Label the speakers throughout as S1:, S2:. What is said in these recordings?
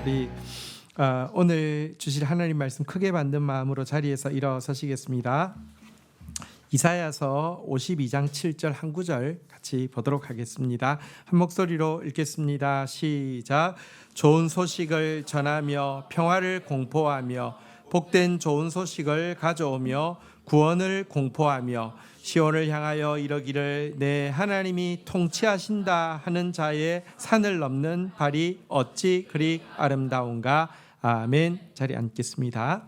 S1: 우리 오늘 주실 하나님 말씀 크게 받는 마음으로 자리에서 일어서시겠습니다. 이사야서 52장 7절 한 구절 같이 보도록 하겠습니다. 한 목소리로 읽겠습니다. 시작. 좋은 소식을 전하며 평화를 공포하며 복된 좋은 소식을 가져오며 구원을 공포하며 시온을 향하여 이르기를 내 하나님이 통치하신다 하는 자의 산을 넘는 발이 어찌 그리 아름다운가. 아멘. 자리에 앉겠습니다.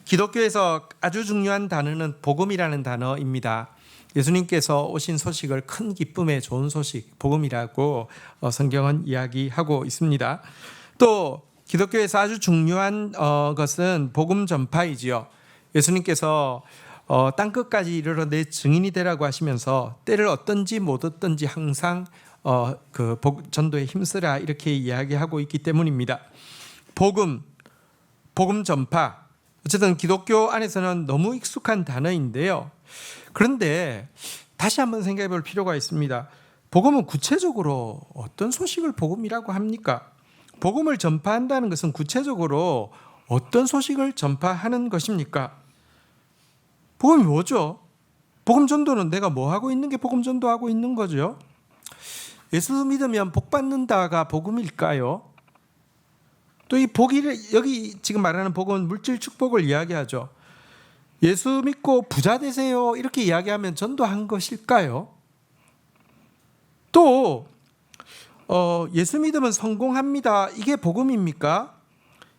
S1: 기독교에서 아주 중요한 단어는 복음이라는 단어입니다. 예수님께서 오신 소식을 큰 기쁨의 좋은 소식, 복음이라고 성경은 이야기하고 있습니다. 또 기독교에서 아주 중요한 것은 복음 전파이지요. 예수님께서 땅끝까지 이르러 내 증인이 되라고 하시면서 때를 얻든지 못 얻든지 항상 전도에 힘쓰라 이렇게 이야기하고 있기 때문입니다. 복음 전파, 어쨌든 기독교 안에서는 너무 익숙한 단어인데요. 그런데 다시 한번 생각해 볼 필요가 있습니다. 복음은 구체적으로 어떤 소식을 복음이라고 합니까? 복음을 전파한다는 것은 구체적으로 어떤 소식을 전파하는 것입니까? 복음이 뭐죠? 복음 전도는 내가 뭐 하고 있는 게 복음 전도하고 있는 거죠? 예수 믿으면 복 받는다가 복음일까요? 또 이 복이 여기 지금 말하는 복은 물질 축복을 이야기하죠. 예수 믿고 부자 되세요 이렇게 이야기하면 전도한 것일까요? 또 예수 믿으면 성공합니다 이게 복음입니까?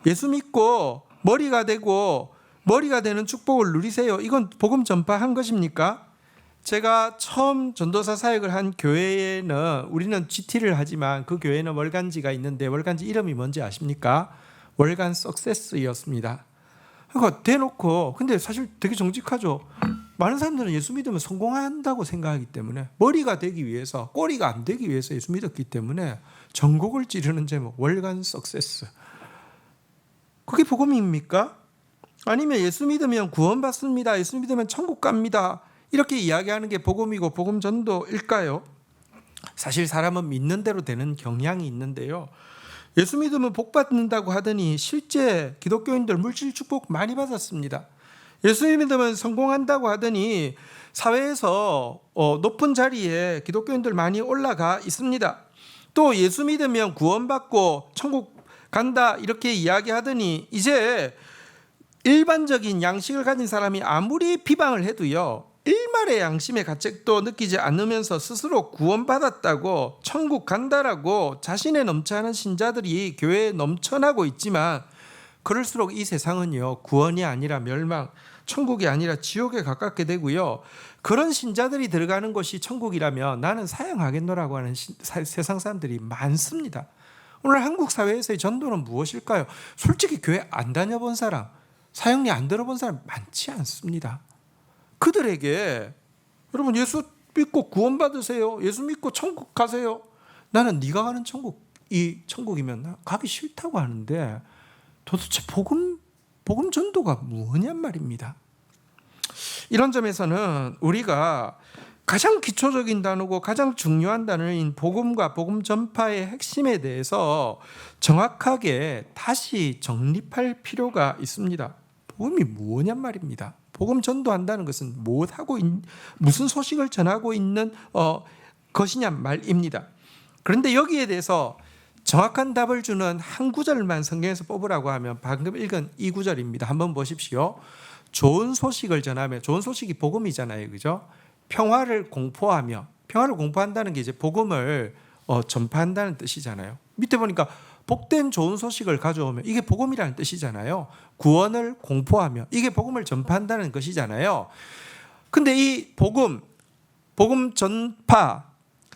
S1: 예수 믿고 머리가 되는 축복을 누리세요 이건 복음 전파한 것입니까? 제가 처음 전도사 사역을 한 교회에는 우리는 GT를 하지만 그 교회는 월간지가 있는데 월간지 이름이 뭔지 아십니까? 월간 석세스였습니다. 그러니까 대놓고 근데 사실 되게 정직하죠. 많은 사람들은 예수 믿으면 성공한다고 생각하기 때문에 머리가 되기 위해서 꼬리가 안 되기 위해서 예수 믿었기 때문에 전곡을 찌르는 제목 월간 석세스. 그게 복음입니까? 아니면 예수 믿으면 구원받습니다. 예수 믿으면 천국 갑니다. 이렇게 이야기하는 게 복음이고 복음 전도일까요? 사실 사람은 믿는 대로 되는 경향이 있는데요. 예수 믿으면 복 받는다고 하더니 실제 기독교인들 물질 축복 많이 받았습니다. 예수 믿으면 성공한다고 하더니 사회에서 높은 자리에 기독교인들 많이 올라가 있습니다. 또 예수 믿으면 구원받고 천국 간다 이렇게 이야기하더니 이제 일반적인 양식을 가진 사람이 아무리 비방을 해도요. 일말의 양심의 가책도 느끼지 않으면서 스스로 구원받았다고 천국 간다라고 자신의 넘쳐나는 신자들이 교회에 넘쳐나고 있지만 그럴수록 이 세상은요 구원이 아니라 멸망, 천국이 아니라 지옥에 가깝게 되고요. 그런 신자들이 들어가는 곳이 천국이라면 나는 사양하겠노라고 하는 세상 사람들이 많습니다. 오늘 한국 사회에서의 전도는 무엇일까요? 솔직히 교회 안 다녀본 사람, 사형리 안 들어본 사람 많지 않습니다. 그들에게 여러분 예수 믿고 구원받으세요. 예수 믿고 천국 가세요. 나는 네가 가는 천국이 천국이면 나 가기 싫다고 하는데 도대체 복음 전도가 뭐냔 말입니다. 이런 점에서는 우리가 가장 기초적인 단어고 가장 중요한 단어인 복음과 복음 전파의 핵심에 대해서 정확하게 다시 정립할 필요가 있습니다. 복음이 뭐냔 말입니다. 복음 전도한다는 것은 무슨 소식을 전하고 있는 것이냐 말입니다. 그런데 여기에 대해서 정확한 답을 주는 한 구절만 성경에서 뽑으라고 하면 방금 읽은 이 구절입니다. 한번 보십시오. 좋은 소식을 전하며, 좋은 소식이 복음이잖아요, 그죠? 평화를 공포한다는 게 이제 복음을 전파한다는 뜻이잖아요. 밑에 보니까 복된 좋은 소식을 가져오면 이게 복음이라는 뜻이잖아요. 구원을 공포하며 이게 복음을 전파한다는 것이잖아요. 근데 이 복음 전파,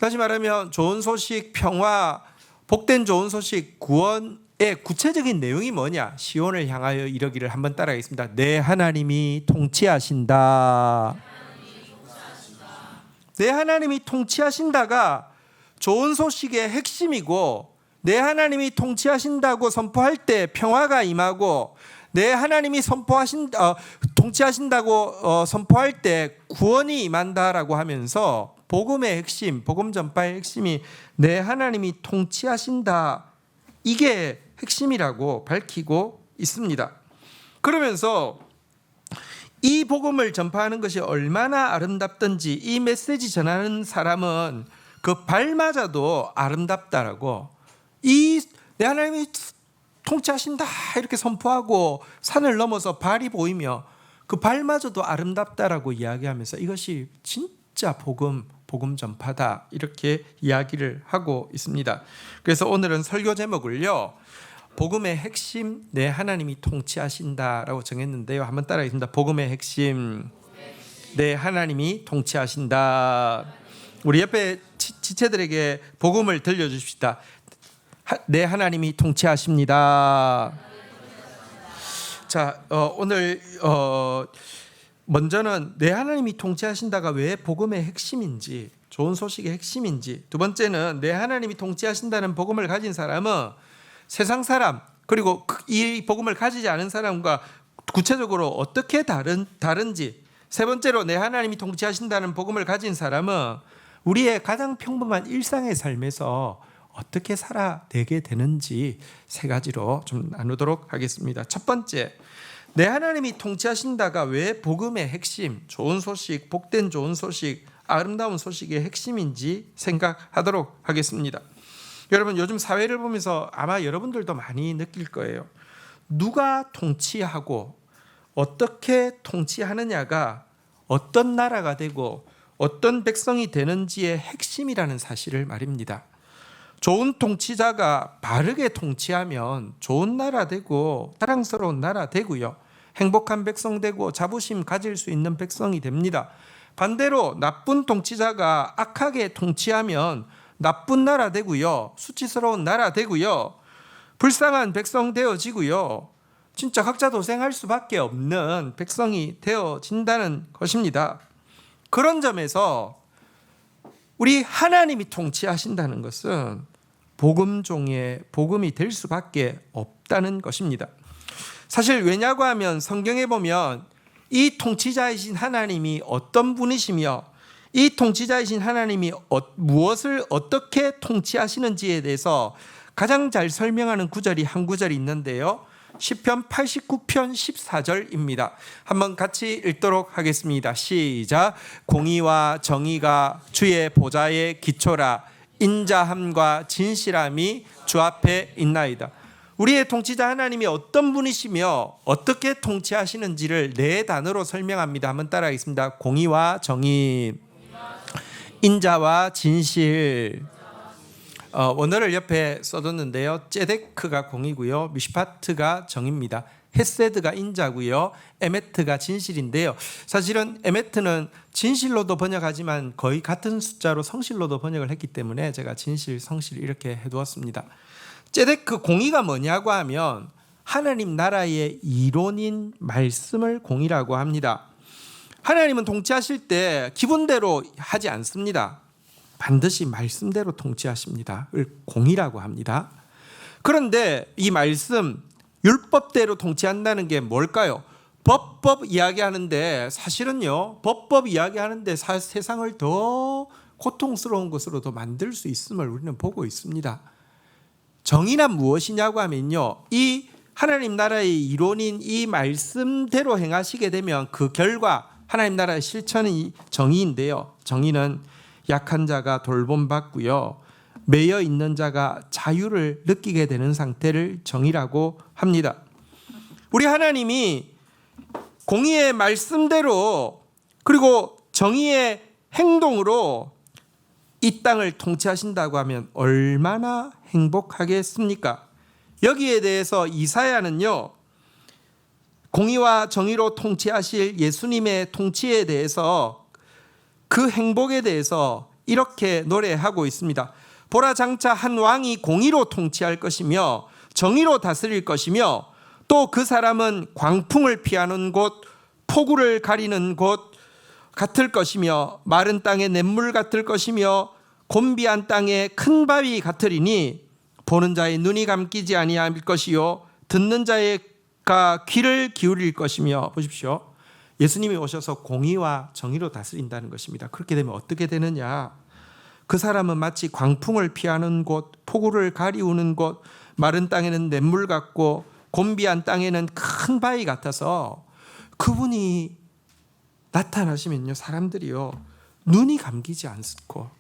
S1: 다시 말하면 좋은 소식, 평화, 복된 좋은 소식, 구원의 구체적인 내용이 뭐냐? 시온을 향하여 이르기를 한번 따라하겠습니다. 내 하나님이 통치하신다. 내 하나님이 통치하신다가 좋은 소식의 핵심이고 내 하나님이 통치하신다고 선포할 때 평화가 임하고 내 하나님이 통치하신다고 선포할 때 구원이 임한다라고 하면서 복음의 핵심, 복음 전파의 핵심이 내 하나님이 통치하신다 이게 핵심이라고 밝히고 있습니다. 그러면서 이 복음을 전파하는 것이 얼마나 아름답든지 이 메시지 전하는 사람은 그 발마저도 아름답다라고, 이 내 하나님이 통치하신다 이렇게 선포하고 산을 넘어서 발이 보이며 그 발마저도 아름답다라고 이야기하면서 이것이 진짜 복음 전파다 이렇게 이야기를 하고 있습니다. 그래서 오늘은 설교 제목을요, 복음의 핵심, 내 하나님이 통치하신다라고 정했는데요. 한번 따라하겠습니다. 복음의 핵심, 내 하나님이 통치하신다. 우리 옆에 지체들에게 복음을 들려주십시다. 내 하나님이 통치하십니다. 자, 오늘 먼저는 내 하나님이 통치하신다가 왜 복음의 핵심인지, 좋은 소식의 핵심인지, 두 번째는 내 하나님이 통치하신다는 복음을 가진 사람은 세상 사람 그리고 이 복음을 가지지 않은 사람과 구체적으로 어떻게 다른지, 세 번째로 내 하나님이 통치하신다는 복음을 가진 사람은 우리의 가장 평범한 일상의 삶에서 어떻게 살아내게 되는지 세 가지로 좀 나누도록 하겠습니다. 첫 번째, 내 하나님이 통치하신다가 왜 복음의 핵심, 좋은 소식, 복된 좋은 소식, 아름다운 소식의 핵심인지 생각하도록 하겠습니다. 여러분, 요즘 사회를 보면서 아마 여러분들도 많이 느낄 거예요. 누가 통치하고 어떻게 통치하느냐가 어떤 나라가 되고 어떤 백성이 되는지의 핵심이라는 사실을 말입니다. 좋은 통치자가 바르게 통치하면 좋은 나라 되고 사랑스러운 나라 되고요, 행복한 백성 되고 자부심 가질 수 있는 백성이 됩니다. 반대로 나쁜 통치자가 악하게 통치하면 나쁜 나라 되고요, 수치스러운 나라 되고요, 불쌍한 백성 되어지고요, 진짜 각자 도생할 수밖에 없는 백성이 되어진다는 것입니다. 그런 점에서 우리 하나님이 통치하신다는 것은 복음 중에 복음이 될 수밖에 없다는 것입니다. 사실 왜냐고 하면 성경에 보면 이 통치자이신 하나님이 어떤 분이시며 이 통치자이신 하나님이 무엇을 어떻게 통치하시는지에 대해서 가장 잘 설명하는 구절이 한 구절이 있는데요, 시편 89편 14절입니다. 한번 같이 읽도록 하겠습니다. 시작. 공의와 정의가 주의 보좌의 기초라, 인자함과 진실함이 주 앞에 있나이다. 우리의 통치자 하나님이 어떤 분이시며 어떻게 통치하시는지를 네 단어로 설명합니다. 한번 따라하겠습니다. 공의와 정의, 인자와 진실. 원어를 옆에 써뒀는데요, ጼ데크가 공이고요, 미시파트가 정입니다. 헤세드가 인자고요, 에메트가 진실인데요, 사실은 에메트는 진실로도 번역하지만 거의 같은 숫자로 성실로도 번역을 했기 때문에 제가 진실, 성실 이렇게 해두었습니다. ጼ데크 공의가 뭐냐고 하면 하나님 나라의 이론인 말씀을 공의라고 합니다. 하나님은 통치하실 때 기분대로 하지 않습니다. 반드시 말씀대로 통치하십니다. 을 공의라고 합니다. 그런데 이 말씀, 율법대로 통치한다는 게 뭘까요? 법법 이야기하는데, 사실은요, 법법 이야기하는데 세상을 더 고통스러운 것으로도 만들 수 있음을 우리는 보고 있습니다. 정의란 무엇이냐고 하면요, 이 하나님 나라의 이론인 이 말씀대로 행하시게 되면 그 결과 하나님 나라의 실천이 정의인데요, 정의는 약한 자가 돌봄받고요, 매여 있는 자가 자유를 느끼게 되는 상태를 정의라고 합니다. 우리 하나님이 공의의 말씀대로 그리고 정의의 행동으로 이 땅을 통치하신다고 하면 얼마나 행복하겠습니까? 여기에 대해서 이사야는요, 공의와 정의로 통치하실 예수님의 통치에 대해서, 그 행복에 대해서 이렇게 노래하고 있습니다. 보라, 장차 한 왕이 공의로 통치할 것이며 정의로 다스릴 것이며 또 그 사람은 광풍을 피하는 곳, 폭우를 가리는 곳 같을 것이며 마른 땅의 냇물 같을 것이며 곤비한 땅의 큰 바위 같으리니 보는 자의 눈이 감기지 아니할 것이요 듣는 자가 귀를 기울일 것이며. 보십시오, 예수님이 오셔서 공의와 정의로 다스린다는 것입니다. 그렇게 되면 어떻게 되느냐? 그 사람은 마치 광풍을 피하는 곳, 폭우를 가리우는 곳, 마른 땅에는 냇물 같고 곤비한 땅에는 큰 바위 같아서 그분이 나타나시면요, 사람들이요 눈이 감기지 않고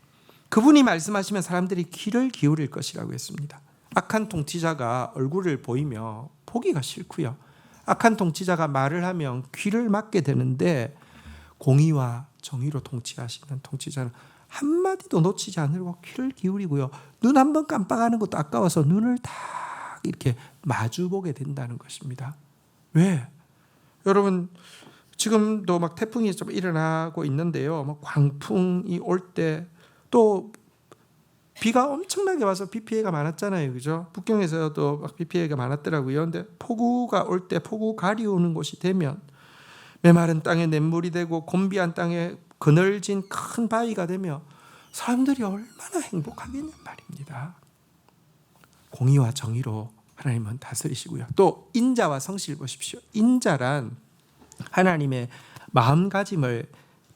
S1: 그분이 말씀하시면 사람들이 귀를 기울일 것이라고 했습니다. 악한 통치자가 얼굴을 보이며 보기가 싫고요, 악한 통치자가 말을 하면 귀를 막게 되는데 공의와 정의로 통치하시는 통치자는 한마디도 놓치지 않으려고 귀를 기울이고요, 눈 한 번 깜빡하는 것도 아까워서 눈을 딱 이렇게 마주보게 된다는 것입니다. 왜? 여러분 지금도 막 태풍이 좀 일어나고 있는데요, 막 광풍이 올 때 또 비가 엄청나게 와서 비 피해가 많았잖아요, 그죠? 북경에서도 막 비 피해가 많았더라고요. 근데 폭우가 올 때 폭우 가리우는 곳이 되면 메마른 땅에 냇물이 되고 곤비한 땅에 그늘진 큰 바위가 되며 사람들이 얼마나 행복하겠냔 말입니다. 공의와 정의로 하나님은 다스리시고요. 또 인자와 성실 보십시오. 인자란 하나님의 마음가짐을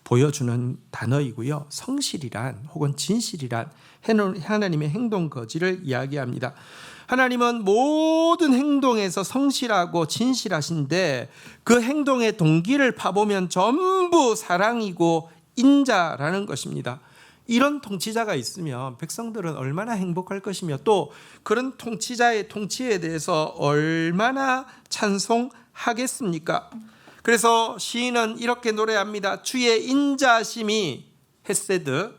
S1: 보여주는 단어이고요, 성실이란 혹은 진실이란 하나님의 행동 거지를 이야기합니다. 하나님은 모든 행동에서 성실하고 진실하신데 그 행동의 동기를 파보면 전부 사랑이고 인자라는 것입니다. 이런 통치자가 있으면 백성들은 얼마나 행복할 것이며 또 그런 통치자의 통치에 대해서 얼마나 찬송하겠습니까? 그래서 시인은 이렇게 노래합니다. 주의 인자심이 헤세드,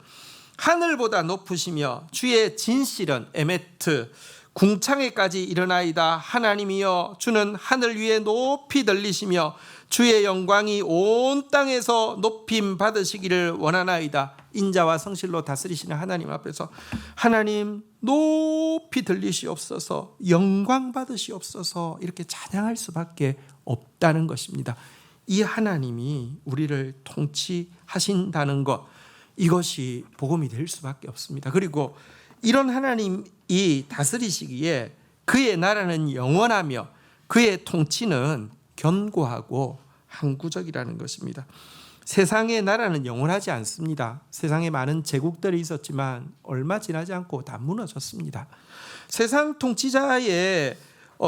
S1: 하늘보다 높으시며 주의 진실은 에메트, 궁창에까지 일어나이다. 하나님이여 주는 하늘 위에 높이 들리시며 주의 영광이 온 땅에서 높임 받으시기를 원하나이다. 인자와 성실로 다스리시는 하나님 앞에서 하나님 높이 들리시옵소서, 영광 받으시옵소서 이렇게 찬양할 수밖에 없다는 것입니다. 이 하나님이 우리를 통치하신다는 것, 이것이 복음이 될 수밖에 없습니다. 그리고 이런 하나님이 다스리시기에 그의 나라는 영원하며 그의 통치는 견고하고 항구적이라는 것입니다. 세상의 나라는 영원하지 않습니다. 세상에 많은 제국들이 있었지만 얼마 지나지 않고 다 무너졌습니다. 세상 통치자의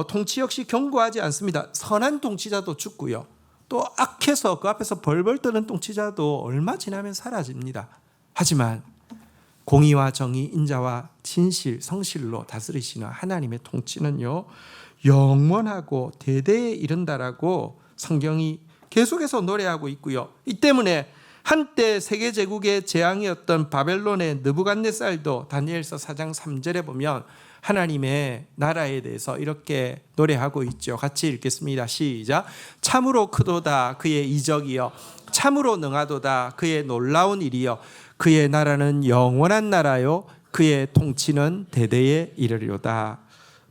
S1: 통치 역시 견고하지 않습니다. 선한 통치자도 죽고요, 또 악해서 그 앞에서 벌벌 떠는 통치자도 얼마 지나면 사라집니다. 하지만 공의와 정의, 인자와 진실, 성실로 다스리시는 하나님의 통치는요 영원하고 대대에 이른다라고 성경이 계속해서 노래하고 있고요. 이 때문에 한때 세계제국의 재앙이었던 바벨론의 느부갓네살도 다니엘서 4장 3절에 보면 하나님의 나라에 대해서 이렇게 노래하고 있죠. 같이 읽겠습니다. 시작. 참으로 크도다 그의 이적이여, 참으로 능하도다 그의 놀라운 일이여, 그의 나라는 영원한 나라요 그의 통치는 대대에 이르리로다.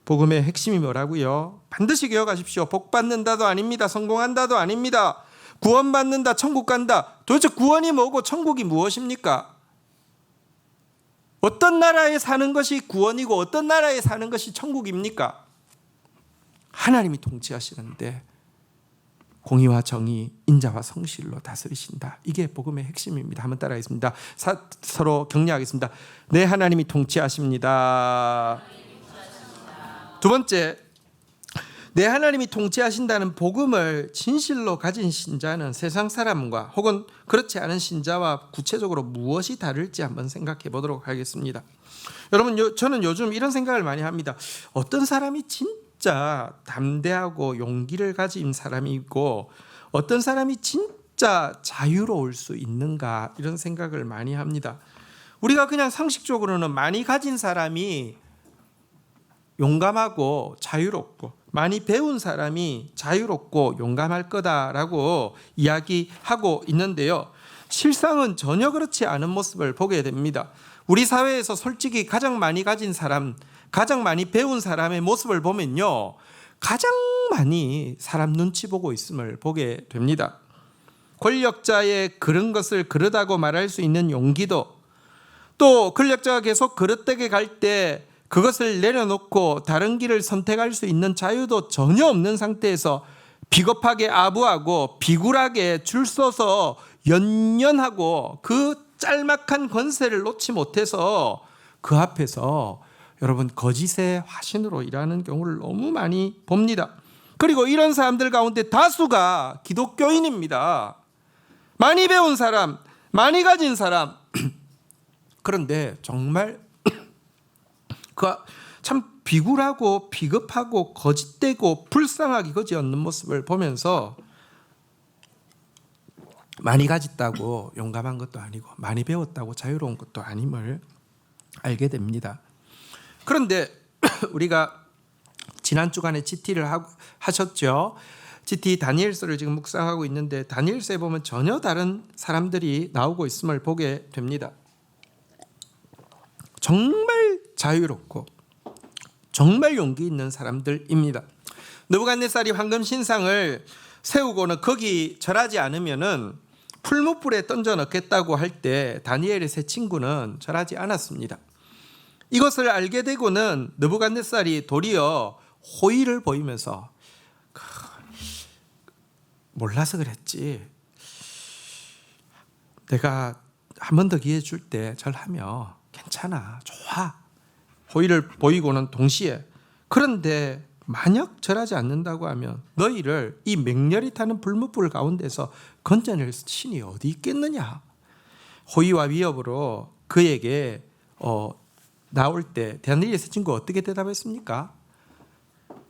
S1: 복음의 핵심이 뭐라고요? 반드시 기억하십시오. 복 받는다도 아닙니다. 성공한다도 아닙니다. 구원받는다, 천국 간다. 도대체 구원이 뭐고 천국이 무엇입니까? 어떤 나라에 사는 것이 구원이고 어떤 나라에 사는 것이 천국입니까? 하나님이 통치하시는데 공의와 정의, 인자와 성실로 다스리신다. 이게 복음의 핵심입니다. 한번 따라하겠습니다. 서로 격려하겠습니다. 네, 하나님이 통치하십니다. 두 번째, 내 하나님이 통치하신다는 복음을 진실로 가진 신자는 세상 사람과 혹은 그렇지 않은 신자와 구체적으로 무엇이 다를지 한번 생각해 보도록 하겠습니다. 여러분, 저는 요즘 이런 생각을 많이 합니다. 어떤 사람이 진짜 담대하고 용기를 가진 사람이고 어떤 사람이 진짜 자유로울 수 있는가, 이런 생각을 많이 합니다. 우리가 그냥 상식적으로는 많이 가진 사람이 용감하고 자유롭고 많이 배운 사람이 자유롭고 용감할 거다라고 이야기하고 있는데요, 실상은 전혀 그렇지 않은 모습을 보게 됩니다. 우리 사회에서 솔직히 가장 많이 가진 사람, 가장 많이 배운 사람의 모습을 보면요, 가장 많이 사람 눈치 보고 있음을 보게 됩니다. 권력자의 그런 것을 그러다고 말할 수 있는 용기도, 또 권력자가 계속 그릇되게 갈 때 그것을 내려놓고 다른 길을 선택할 수 있는 자유도 전혀 없는 상태에서 비겁하게 아부하고 비굴하게 줄 서서 연연하고 그 짤막한 권세를 놓지 못해서 그 앞에서 여러분 거짓의 화신으로 일하는 경우를 너무 많이 봅니다. 그리고 이런 사람들 가운데 다수가 기독교인입니다. 많이 배운 사람, 많이 가진 사람. 그런데 정말 그 참 비굴하고 비겁하고 거짓되고 불쌍하기 거지없는 모습을 보면서 많이 가졌다고 용감한 것도 아니고 많이 배웠다고 자유로운 것도 아님을 알게 됩니다. 그런데 우리가 지난 주간에 GT를 하셨죠. GT 다니엘서를 지금 묵상하고 있는데 다니엘서에 보면 전혀 다른 사람들이 나오고 있음을 보게 됩니다. 정말 자유롭고 정말 용기 있는 사람들입니다. 느부갓네살이 황금 신상을 세우고는 거기 절하지 않으면은 풀무불에 던져 넣겠다고 할 때 다니엘의 세 친구는 절하지 않았습니다. 이것을 알게 되고는 느부갓네살이 도리어 호의를 보이면서 몰라서 그랬지. 내가 한 번 더 기회 줄 때 절하며 괜찮아, 좋아. 호의를 보이고는 동시에 그런데 만약 절하지 않는다고 하면 너희를 이 맹렬히 타는 불무불 가운데서 건져낼 신이 어디 있겠느냐. 호의와 위협으로 그에게 나올 때 다니엘의 세 친구가 어떻게 대답했습니까?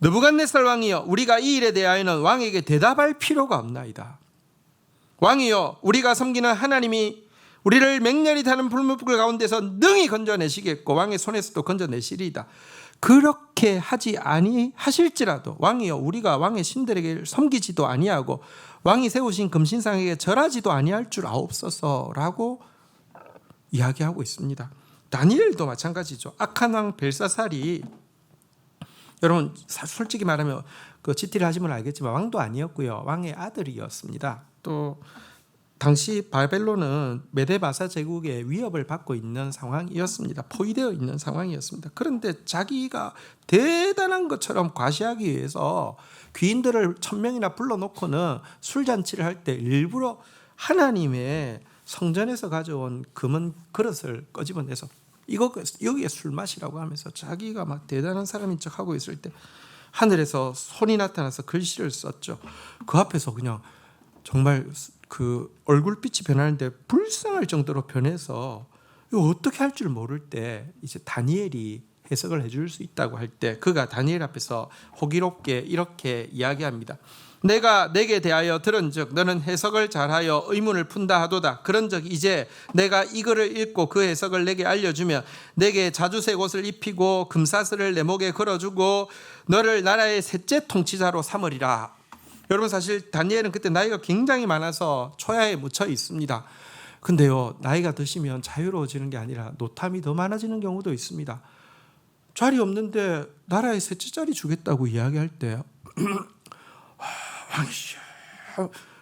S1: 느부갓네살 왕이여, 우리가 이 일에 대하여는 왕에게 대답할 필요가 없나이다. 왕이여, 우리가 섬기는 하나님이 우리를 맹렬히 타는 불무불 가운데서 능히 건져내시겠고 왕의 손에서도 건져내시리이다. 그렇게 하지 아니하실지라도 왕이여, 우리가 왕의 신들에게 섬기지도 아니하고 왕이 세우신 금신상에게 절하지도 아니할 줄 아옵소서라고 이야기하고 있습니다. 다니엘도 마찬가지죠. 악한 왕 벨사살이, 여러분 솔직히 말하면 그 GT를 하시면 알겠지만 왕도 아니었고요, 왕의 아들이었습니다. 또 당시 바벨론은 메데바사 제국의 위협을 받고 있는 상황이었습니다. 포위되어 있는 상황이었습니다. 그런데 자기가 대단한 것처럼 과시하기 위해서 귀인들을 1000명이나 불러놓고는 술잔치를 할 때 일부러 하나님의 성전에서 가져온 금은 그릇을 꺼집어내서 이거 여기에 술 마시라고 하면서 자기가 막 대단한 사람인 척하고 있을 때 하늘에서 손이 나타나서 글씨를 썼죠. 그 앞에서 그냥 정말 그 얼굴빛이 변하는데 불쌍할 정도로 변해서 이거 어떻게 할 줄 모를 때 이제 다니엘이 해석을 해줄 수 있다고 할 때 그가 다니엘 앞에서 호기롭게 이렇게 이야기합니다. 내가 내게 대하여 들은즉 너는 해석을 잘하여 의문을 푼다 하도다. 그런즉 이제 내가 이거를 읽고 그 해석을 내게 알려주면 내게 자주색 옷을 입히고 금사슬을 내 목에 걸어주고 너를 나라의 셋째 통치자로 삼으리라. 여러분 사실 다니엘은 그때 나이가 굉장히 많아서 초야에 묻혀 있습니다. 근데요, 나이가 드시면 자유로워지는 게 아니라 노탐이 더 많아지는 경우도 있습니다. 자리 없는데 나라의 셋째 자리 주겠다고 이야기할 때 왕이시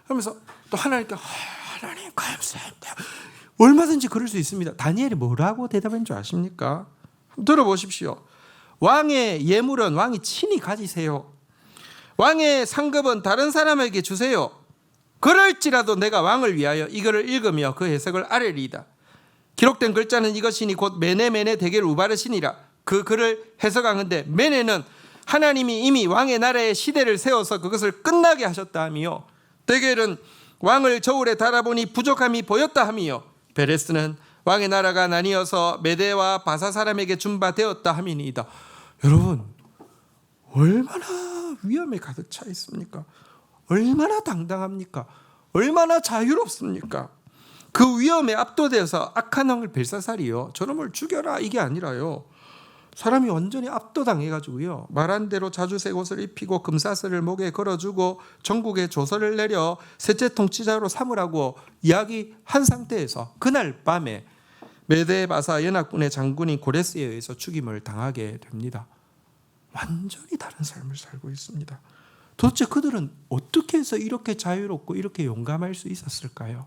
S1: 하면서 또 하나님께 하나님 감사합니다. 얼마든지 그럴 수 있습니다. 다니엘이 뭐라고 대답한 줄 아십니까? 들어보십시오. 왕의 예물은 왕이 친히 가지세요. 왕의 상급은 다른 사람에게 주세요. 그럴지라도 내가 왕을 위하여 이거를 읽으며 그 해석을 아뢰리이다. 기록된 글자는 이것이니 곧 메네메네 대겔 우바르시니라. 그 글을 해석하는데 메네는 하나님이 이미 왕의 나라의 시대를 세워서 그것을 끝나게 하셨다 하며, 대겔은 왕을 저울에 달아보니 부족함이 보였다 하며, 베레스는 왕의 나라가 나뉘어서 메대와 바사 사람에게 준바되었다 함이니이다. 여러분 얼마나 위험에 가득 차 있습니까? 얼마나 당당합니까? 얼마나 자유롭습니까? 그 위험에 압도되어서 악한 왕을 벨사살이요, 저놈을 죽여라 이게 아니라요, 사람이 완전히 압도당해가지고요, 말한 대로 자주색 옷을 입히고 금사슬을 목에 걸어주고 전국에 조서를 내려 셋째 통치자로 삼으라고 이야기한 상태에서 그날 밤에 메데바사 연합군의 장군인 고레스에 의해서 죽임을 당하게 됩니다. 완전히 다른 삶을 살고 있습니다. 도대체 그들은 어떻게 해서 이렇게 자유롭고 이렇게 용감할 수 있었을까요?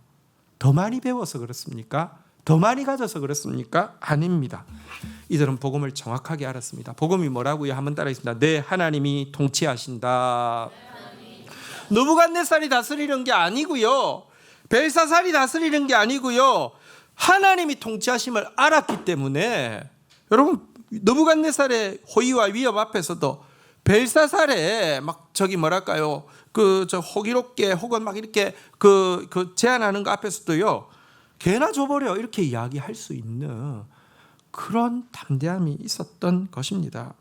S1: 더 많이 배워서 그렇습니까? 더 많이 가져서 그렇습니까? 아닙니다. 이들은 복음을 정확하게 알았습니다. 복음이 뭐라고요? 한번 따라하겠습니다. 네, 하나님이 통치하신다. 느부갓네살이 다스리는 게 아니고요, 벨사살이 다스리는 게 아니고요, 하나님이 통치하심을 알았기 때문에, 여러분 느부갓네살의 호의와 위협 앞에서도 벨사살에 막 저기 뭐랄까요, 그 저 호기롭게 혹은 막 이렇게 그 제안하는 거 앞에서도요, 개나 줘버려 이렇게 이야기할 수 있는 그런 담대함이 있었던 것입니다.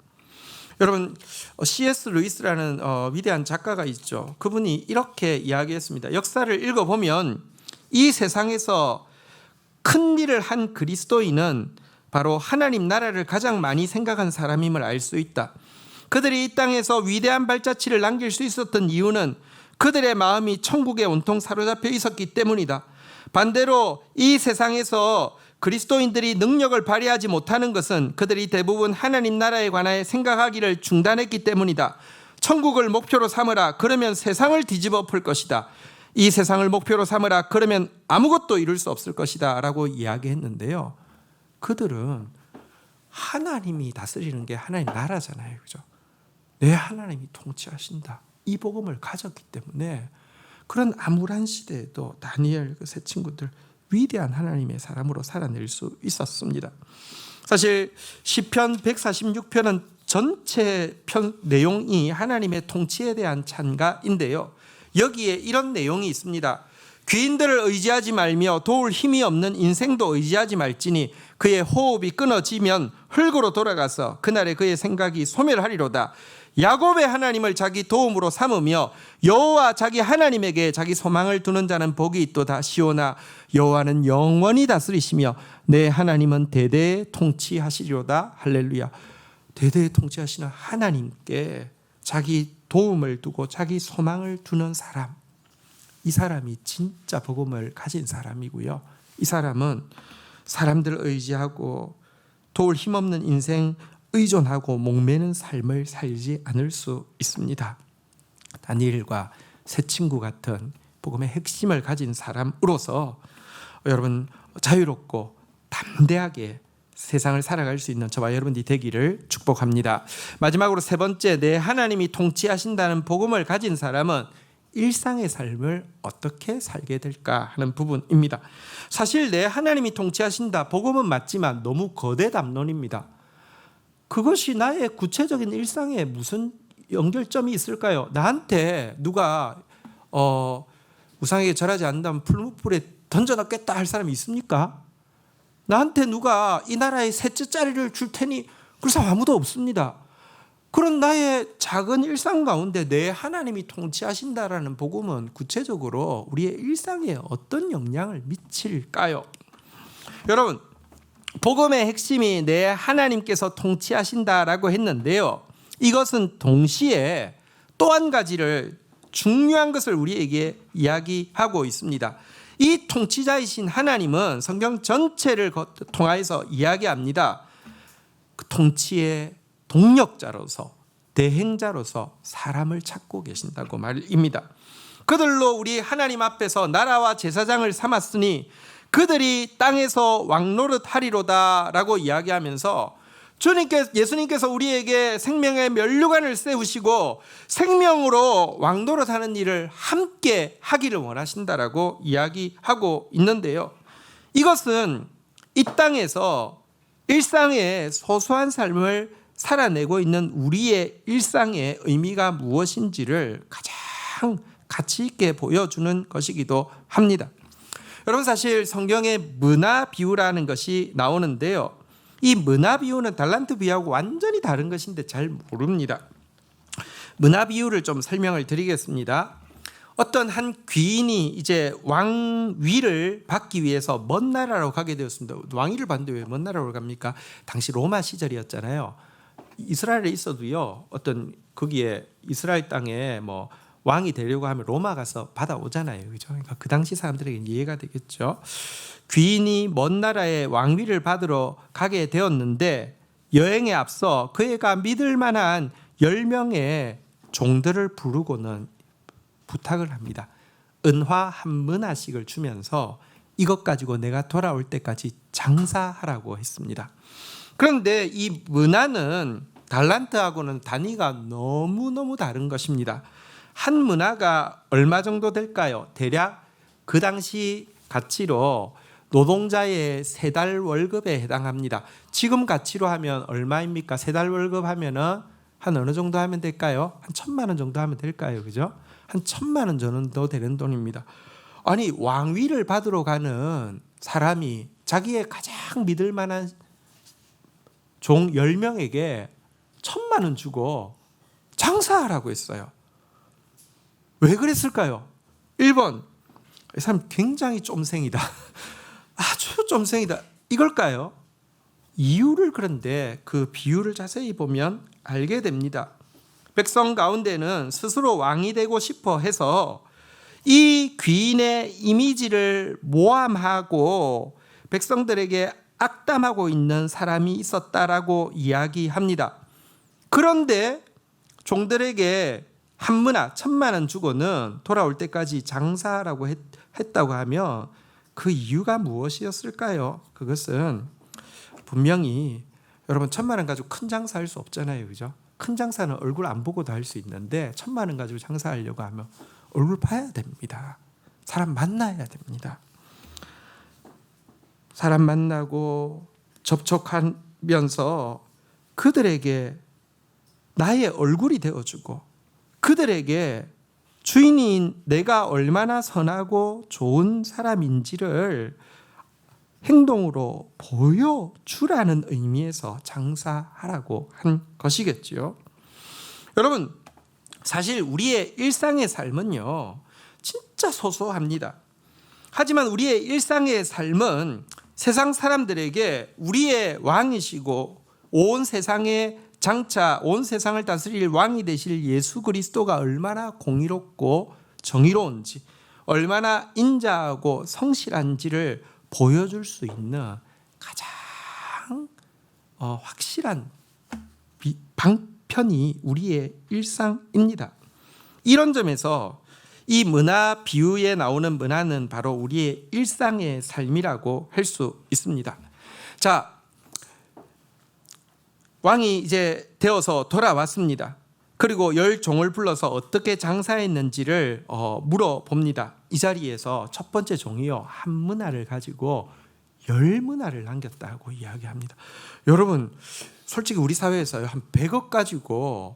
S1: 여러분, C.S. 루이스라는 위대한 작가가 있죠. 그분이 이렇게 이야기했습니다. 역사를 읽어보면 이 세상에서 큰 일을 한 그리스도인은 바로 하나님 나라를 가장 많이 생각한 사람임을 알 수 있다. 그들이 이 땅에서 위대한 발자취를 남길 수 있었던 이유는 그들의 마음이 천국에 온통 사로잡혀 있었기 때문이다. 반대로 이 세상에서 그리스도인들이 능력을 발휘하지 못하는 것은 그들이 대부분 하나님 나라에 관하여 생각하기를 중단했기 때문이다. 천국을 목표로 삼으라. 그러면 세상을 뒤집어 엎을 것이다. 이 세상을 목표로 삼으라. 그러면 아무것도 이룰 수 없을 것이다 라고 이야기했는데요, 그들은 하나님이 다스리는 게 하나님 나라잖아요, 그죠? 내 하나님이 통치하신다, 이 복음을 가졌기 때문에 그런 암울한 시대에도 다니엘 그 세 친구들 위대한 하나님의 사람으로 살아낼 수 있었습니다. 사실 시편 146편은 전체 편 내용이 하나님의 통치에 대한 찬가인데요, 여기에 이런 내용이 있습니다. 귀인들을 의지하지 말며 도울 힘이 없는 인생도 의지하지 말지니 그의 호흡이 끊어지면 흙으로 돌아가서 그날에 그의 생각이 소멸하리로다. 야곱의 하나님을 자기 도움으로 삼으며 여호와 자기 하나님에게 자기 소망을 두는 자는 복이 있도다. 시온아, 여호와는 영원히 다스리시며 내 하나님은 대대에 통치하시리로다. 할렐루야. 대대에 통치하시는 하나님께 자기 도움을 두고 자기 소망을 두는 사람, 이 사람이 진짜 복음을 가진 사람이고요, 이 사람은 사람들을 의지하고 도울 힘없는 인생 의존하고 목매는 삶을 살지 않을 수 있습니다. 다니엘과 세 친구 같은 복음의 핵심을 가진 사람으로서 여러분 자유롭고 담대하게 세상을 살아갈 수 있는 저와 여러분이 되기를 축복합니다. 마지막으로 세 번째, 내 하나님이 통치하신다는 복음을 가진 사람은 일상의 삶을 어떻게 살게 될까 하는 부분입니다. 사실 내 하나님이 통치하신다, 복음은 맞지만 너무 거대 담론입니다. 그것이 나의 구체적인 일상에 무슨 연결점이 있을까요? 나한테 누가 우상에게 절하지 않는다면 풀무불에 던져넣겠다 할 사람이 있습니까? 나한테 누가 이 나라의 셋째 자리를 줄 테니 그럴 사람 아무도 없습니다. 그런 나의 작은 일상 가운데 내 하나님이 통치하신다라는 복음은 구체적으로 우리의 일상에 어떤 영향을 미칠까요? 여러분, 복음의 핵심이 내 하나님께서 통치하신다라고 했는데요, 이것은 동시에 또 한 가지를 중요한 것을 우리에게 이야기하고 있습니다. 이 통치자이신 하나님은 성경 전체를 통하여서 이야기합니다. 그 통치의 동력자로서, 대행자로서 사람을 찾고 계신다고 말입니다. 그들로 우리 하나님 앞에서 나라와 제사장을 삼았으니 그들이 땅에서 왕노릇하리로다 라고 이야기하면서 예수님께서 우리에게 생명의 면류관을 세우시고 생명으로 왕노릇하는 일을 함께 하기를 원하신다라고 이야기하고 있는데요, 이것은 이 땅에서 일상의 소소한 삶을 살아내고 있는 우리의 일상의 의미가 무엇인지를 가장 가치 있게 보여주는 것이기도 합니다. 여러분, 사실 성경에 문화 비유라는 것이 나오는데요, 이 문화 비유는 달란트 비유하고 완전히 다른 것인데 잘 모릅니다. 문화 비유를 좀 설명을 드리겠습니다. 어떤 한 귀인이 이제 왕위를 받기 위해서 먼 나라로 가게 되었습니다. 왕위를 받는데 왜 먼 나라로 갑니까? 당시 로마 시절이었잖아요. 이스라엘에 있어도요, 어떤 거기에 이스라엘 땅에 뭐 왕이 되려고 하면 로마 가서 받아오잖아요, 그죠? 그러니까 그 당시 사람들에게 이해가 되겠죠. 귀인이 먼 나라에 왕위를 받으러 가게 되었는데 여행에 앞서 그가 믿을 만한 10명의 종들을 부르고는 부탁을 합니다. 은화 한 문화씩을 주면서 이것 가지고 내가 돌아올 때까지 장사하라고 했습니다. 그런데 이 문화는 달란트하고는 단위가 너무너무 다른 것입니다. 한 문화가 얼마 정도 될까요? 대략 그 당시 가치로 노동자의 3달 월급에 해당합니다. 지금 가치로 하면 얼마입니까? 3달 월급 하면은 한 어느 정도 하면 될까요? 한 1,000만 원 정도 하면 될까요? 그죠? 한 1,000만 원 정도 되는 돈입니다. 아니, 왕위를 받으러 가는 사람이 자기의 가장 믿을 만한 종 10명에게 1,000만 원 주고 장사하라고 했어요. 왜 그랬을까요? 1번, 이 사람 굉장히 쫌생이다. 아주 쫌생이다. 이걸까요? 이유를 그런데 그 비유를 자세히 보면 알게 됩니다. 백성 가운데는 스스로 왕이 되고 싶어 해서 이 귀인의 이미지를 모함하고 백성들에게 악담하고 있는 사람이 있었다라고 이야기합니다. 그런데 종들에게 한문화 1,000만 원 주고는 돌아올 때까지 장사하라고 했다고 하면 그 이유가 무엇이었을까요? 그것은 분명히 여러분 1,000만 원 가지고 큰 장사할 수 없잖아요, 그죠? 큰 장사는 얼굴 안 보고도 할 수 있는데 1,000만 원 가지고 장사하려고 하면 얼굴 봐야 됩니다. 사람 만나야 됩니다. 사람 만나고 접촉하면서 그들에게 나의 얼굴이 되어주고 그들에게 주인인 내가 얼마나 선하고 좋은 사람인지를 행동으로 보여주라는 의미에서 장사하라고 한 것이겠지요. 여러분, 사실 우리의 일상의 삶은요, 진짜 소소합니다. 하지만 우리의 일상의 삶은 세상 사람들에게 우리의 왕이시고 온 세상의 장차 온 세상을 다스릴 왕이 되실 예수 그리스도가 얼마나 공의롭고 정의로운지, 얼마나 인자하고 성실한지를 보여줄 수 있는 가장 확실한 방편이 우리의 일상입니다. 이런 점에서 이 문화 비유에 나오는 문화는 바로 우리의 일상의 삶이라고 할 수 있습니다. 자, 왕이 이제 되어서 돌아왔습니다. 그리고 10종을 불러서 어떻게 장사했는지를 물어봅니다. 이 자리에서 첫 번째 종이요, 한 문화를 가지고 10문화를 남겼다고 이야기합니다. 여러분, 솔직히 우리 사회에서 한 100억 가지고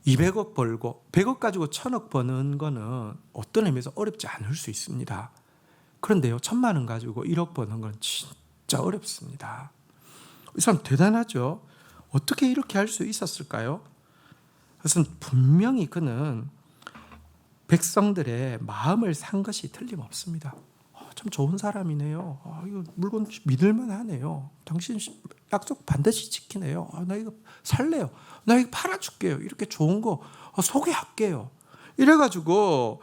S1: 200억 벌고 100억 가지고 1,000억 버는 거는 어떤 의미에서 어렵지 않을 수 있습니다. 그런데요, 1,000만 원 가지고 1억 버는 건 진짜 어렵습니다. 이 사람 대단하죠. 어떻게 이렇게 할 수 있었을까요? 그것은 분명히 그는 백성들의 마음을 산 것이 틀림없습니다. 참 좋은 사람이네요. 이거 물건 믿을만 하네요. 당신 약속 반드시 지키네요. 나 이거 살래요. 나 이거 팔아줄게요. 이렇게 좋은 거 소개할게요. 이래가지고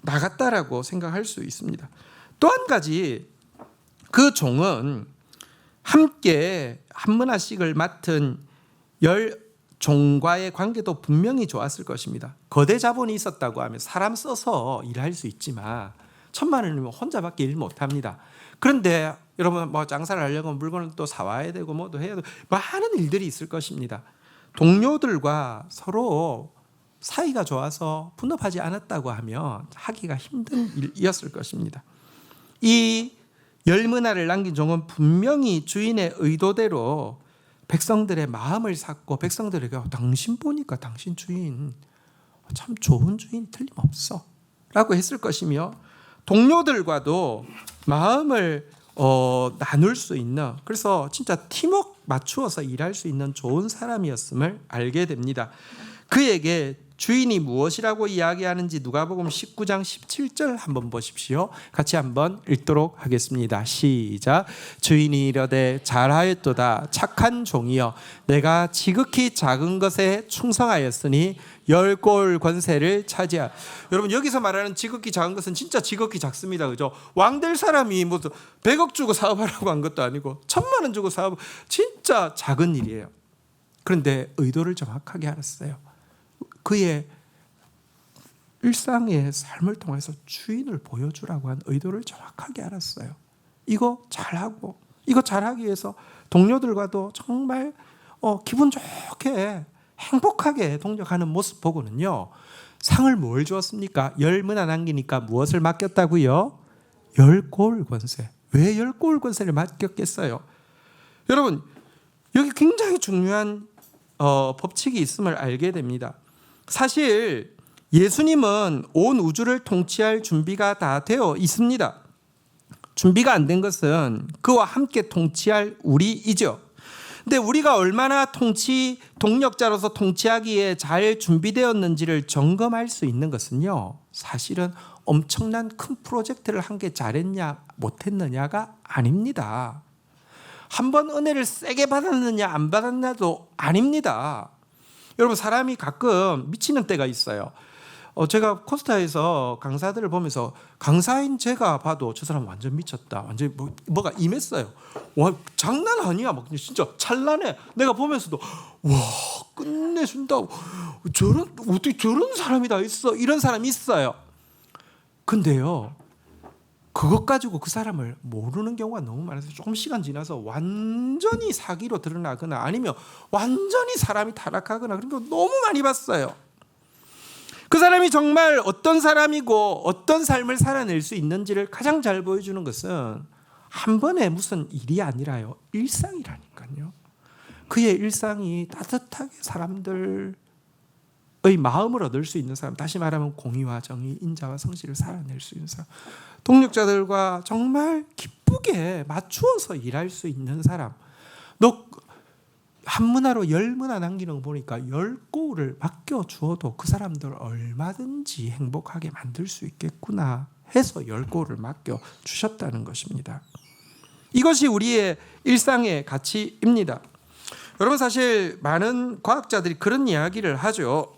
S1: 나갔다라고 생각할 수 있습니다. 또 한 가지, 그 종은 함께 한 문화씩을 맡은 10종과의 관계도 분명히 좋았을 것입니다. 거대 자본이 있었다고 하면 사람 써서 일할 수 있지만 1,000만 원이면 혼자밖에 일 못합니다. 그런데 여러분, 장사를 하려고 물건을 또 사와야 되고 뭐도 해야 되고 많은 일들이 있을 것입니다. 동료들과 서로 사이가 좋아서 분업하지 않았다고 하면 하기가 힘든 일이었을 것입니다. 이 10문화를 남긴 종은 분명히 주인의 의도대로 백성들의 마음을 샀고 백성들에게 당신 보니까 당신 주인 참 좋은 주인 틀림없어 라고 했을 것이며, 동료들과도 마음을 나눌 수 있는, 그래서 진짜 팀워크 맞추어서 일할 수 있는 좋은 사람이었음을 알게 됩니다. 그에게 주인이 무엇이라고 이야기하는지 누가복음 19장 17절 한번 보십시오. 같이 한번 읽도록 하겠습니다. 시작. 주인이 이르되 잘하였도다 착한 종이여, 내가 지극히 작은 것에 충성하였으니 10골 권세를 차지하. 여러분, 여기서 말하는 지극히 작은 것은 진짜 지극히 작습니다. 그죠? 왕 될 사람이 뭐 100억 주고 사업하라고 한 것도 아니고 1,000만 원 주고 사업, 진짜 작은 일이에요. 그런데 의도를 정확하게 알았어요. 그의 일상의 삶을 통해서 주인을 보여주라고 한 의도를 정확하게 알았어요. 이거 잘하고, 이거 잘하기 위해서 동료들과도 정말 기분 좋게 행복하게 동력하는 모습 보고는요, 상을 뭘 주었습니까? 10문화 남기니까 무엇을 맡겼다고요? 열골 권세. 왜 열골 권세를 맡겼겠어요? 여러분, 여기 굉장히 중요한 법칙이 있음을 알게 됩니다. 사실 예수님은 온 우주를 통치할 준비가 다 되어 있습니다. 준비가 안 된 것은 그와 함께 통치할 우리이죠. 근데 우리가 얼마나 동력자로서 통치하기에 잘 준비되었는지를 점검할 수 있는 것은요, 사실은 엄청난 큰 프로젝트를 한 게 잘했냐 못했느냐가 아닙니다. 한 번 은혜를 세게 받았느냐 안 받았냐도 아닙니다. 여러분, 사람이 가끔 미치는 때가 있어요. 제가 코스타에서 강사들을 보면서 강사인 제가 봐도 저 사람 완전 미쳤다, 완전 뭐가 임했어요. 와, 장난 아니야. 막 진짜 찬란해. 내가 보면서도 와, 끝내준다고. 어떻게 저런 사람이 다 있어? 이런 사람이 있어요. 근데요, 그것 가지고 그 사람을 모르는 경우가 너무 많아서 조금 시간 지나서 완전히 사기로 드러나거나 아니면 완전히 사람이 타락하거나 그런 거 너무 많이 봤어요. 그 사람이 정말 어떤 사람이고 어떤 삶을 살아낼 수 있는지를 가장 잘 보여주는 것은 한 번의 무슨 일이 아니라요, 일상이라니까요. 그의 일상이 따뜻하게 사람들의 마음을 얻을 수 있는 사람, 다시 말하면 공의와 정의, 인자와 성실을 살아낼 수 있는 사람, 동력자들과 정말 기쁘게 맞추어서 일할 수 있는 사람. 너 한 문화로 10문화 남기는 거 보니까 10고를 맡겨주어도 그 사람들 얼마든지 행복하게 만들 수 있겠구나 해서 10고를 맡겨주셨다는 것입니다. 이것이 우리의 일상의 가치입니다. 여러분, 사실 많은 과학자들이 그런 이야기를 하죠.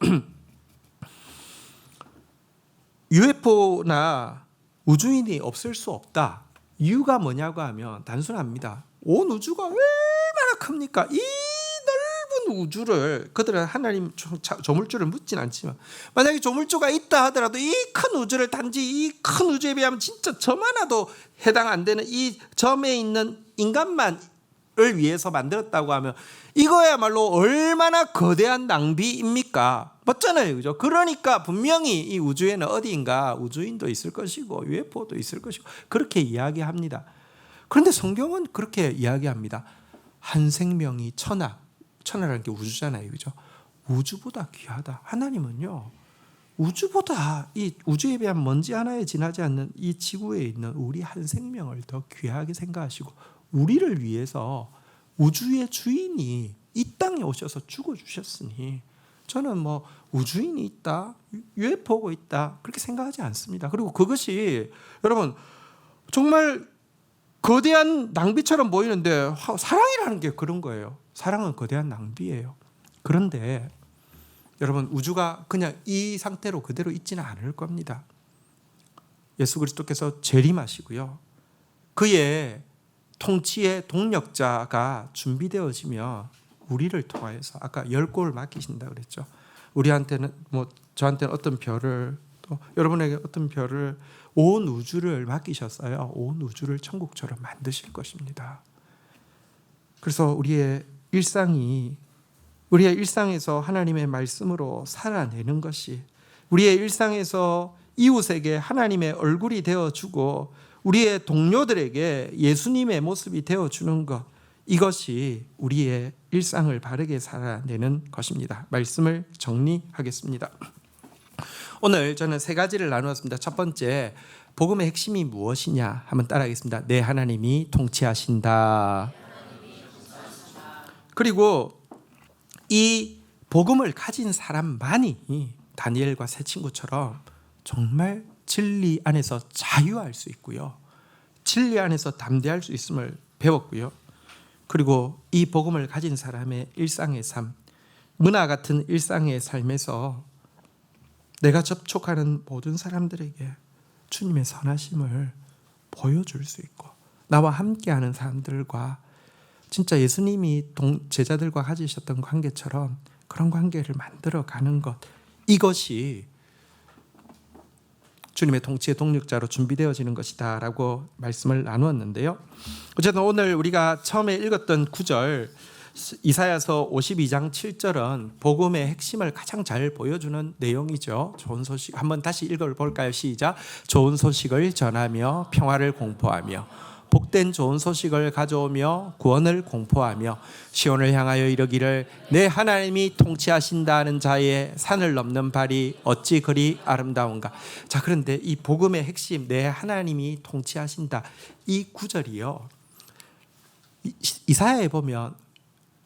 S1: UFO나 우주인이 없을 수 없다. 이유가 뭐냐고 하면 단순합니다. 온 우주가 얼마나 큽니까? 이 넓은 우주를, 그들은 하나님 조물주를 묻진 않지만 만약에 조물주가 있다 하더라도 이 큰 우주를 단지 이 큰 우주에 비하면 진짜 점 하나도 해당 안 되는 이 점에 있는 인간만을 위해서 만들었다고 하면 이거야말로 얼마나 거대한 낭비입니까? 맞잖아요, 그죠? 그러니까 분명히 이 우주에는 어디인가 우주인도 있을 것이고 UFO도 있을 것이고 그렇게 이야기합니다. 그런데 성경은 그렇게 이야기합니다. 한 생명이 천하라는 게 우주잖아요, 그죠? 우주보다 귀하다. 하나님은요, 우주보다 이 우주에 비한 먼지 하나에 지나지 않는 이 지구에 있는 우리 한 생명을 더 귀하게 생각하시고 우리를 위해서 우주의 주인이 이 땅에 오셔서 죽어주셨으니 저는 뭐 우주인이 있다, UFO가 있다 그렇게 생각하지 않습니다. 그리고 그것이 여러분 정말 거대한 낭비처럼 보이는데 사랑이라는 게 그런 거예요. 사랑은 거대한 낭비예요. 그런데 여러분, 우주가 그냥 이 상태로 그대로 있지는 않을 겁니다. 예수 그리스도께서 재림하시고요, 그의 통치의 동력자가 준비되어지며 우리를 통하여서 아까 10골을 맡기신다 그랬죠. 우리한테는 저한테는 어떤 별을, 또 여러분에게 어떤 별을, 온 우주를 맡기셨어요. 온 우주를 천국처럼 만드실 것입니다. 그래서 우리의 일상에서 하나님의 말씀으로 살아내는 것이, 우리의 일상에서 이웃에게 하나님의 얼굴이 되어주고 우리의 동료들에게 예수님의 모습이 되어주는 것, 이것이 우리의 일상을 바르게 살아내는 것입니다. 말씀을 정리하겠습니다. 오늘 저는 3가지를 나누었습니다. 첫 번째, 복음의 핵심이 무엇이냐 한번 따라하겠습니다. 내 하나님이 통치하신다. 그리고 이 복음을 가진 사람만이 다니엘과 세 친구처럼 정말 진리 안에서 자유할 수 있고요, 진리 안에서 담대할 수 있음을 배웠고요. 그리고 이 복음을 가진 사람의 일상의 삶, 문화 같은 일상의 삶에서 내가 접촉하는 모든 사람들에게 주님의 선하심을 보여줄 수 있고, 나와 함께하는 사람들과 진짜 예수님이 제자들과 가지셨던 관계처럼 그런 관계를 만들어가는 것, 이것이 주님의 통치의 동력자로 준비되어지는 것이다 라고 말씀을 나누었는데요. 어쨌든 오늘 우리가 처음에 읽었던 구절, 이사야서 52장 7절은 복음의 핵심을 가장 잘 보여주는 내용이죠. 좋은 소식 한번 다시 읽어볼까요? 시작. 좋은 소식을 전하며 평화를 공포하며 복된 좋은 소식을 가져오며 구원을 공포하며 시온을 향하여 이르기를 내 하나님이 통치하신다는 자의 산을 넘는 발이 어찌 그리 아름다운가. 자, 그런데 이 복음의 핵심 내 하나님이 통치하신다 이 구절이요, 이사야에 보면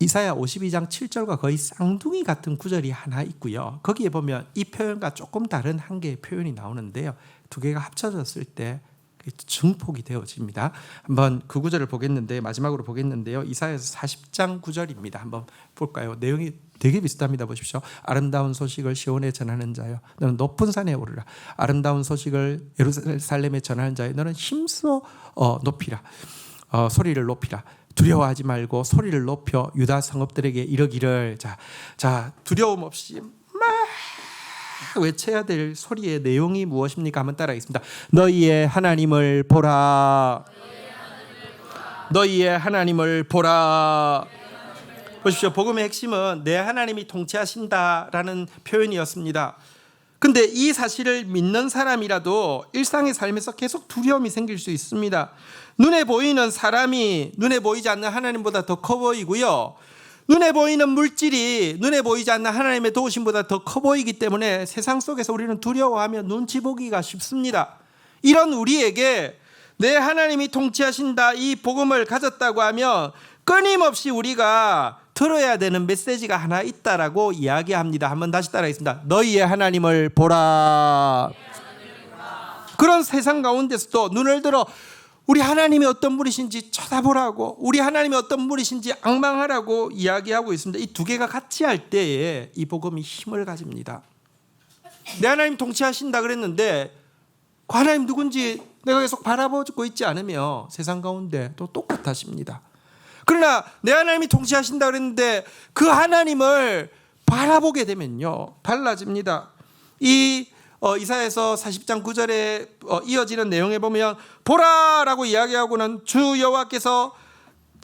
S1: 이사야 52장 7절과 거의 쌍둥이 같은 구절이 하나 있고요, 거기에 보면 이 표현과 조금 다른 한 개의 표현이 나오는데요, 두 개가 합쳐졌을 때 증폭이 되어집니다. 한번 그 구절을 보겠는데, 마지막으로 보겠는데요, 이사야서 40장 9절입니다. 한번 볼까요? 내용이 되게 비슷합니다. 보십시오. 아름다운 소식을 시온에 전하는 자여 너는 높은 산에 오르라. 아름다운 소식을 예루살렘에 전하는 자여 너는 힘써 높이라. 소리를 높이라. 두려워하지 말고 소리를 높여 유다 성읍들에게 이르기를. 자, 두려움 없이 외쳐야 될 소리의 내용이 무엇입니까? 한번 따라하겠습니다. 너희의 하나님을 보라. 너희의 하나님을 보라. 보십시오. 복음의 핵심은 내 하나님이 통치하신다라는 표현이었습니다. 근데 이 사실을 믿는 사람이라도 일상의 삶에서 계속 두려움이 생길 수 있습니다. 눈에 보이는 사람이 눈에 보이지 않는 하나님보다 더 커 보이고요, 눈에 보이는 물질이 눈에 보이지 않는 하나님의 도우심보다 더 커 보이기 때문에 세상 속에서 우리는 두려워하며 눈치 보기가 쉽습니다. 이런 우리에게 내 하나님이 통치하신다 이 복음을 가졌다고 하면 끊임없이 우리가 들어야 되는 메시지가 하나 있다라고 이야기합니다. 한번 다시 따라하겠습니다. 너희의 하나님을 보라. 그런 세상 가운데서도 눈을 들어 우리 하나님이 어떤 분이신지 쳐다보라고, 우리 하나님이 어떤 분이신지 앙망하라고 이야기하고 있습니다. 이 두 개가 같이 할 때에 이 복음이 힘을 가집니다. 내 하나님 통치하신다 그랬는데 그 하나님 누군지 내가 계속 바라보고 있지 않으며 세상 가운데 또 똑같아십니다. 그러나 내 하나님이 통치하신다 그랬는데 그 하나님을 바라보게 되면요, 달라집니다. 이사야서 40장 9절에 이어지는 내용에 보면 보라라고 이야기하고는 주 여호와께서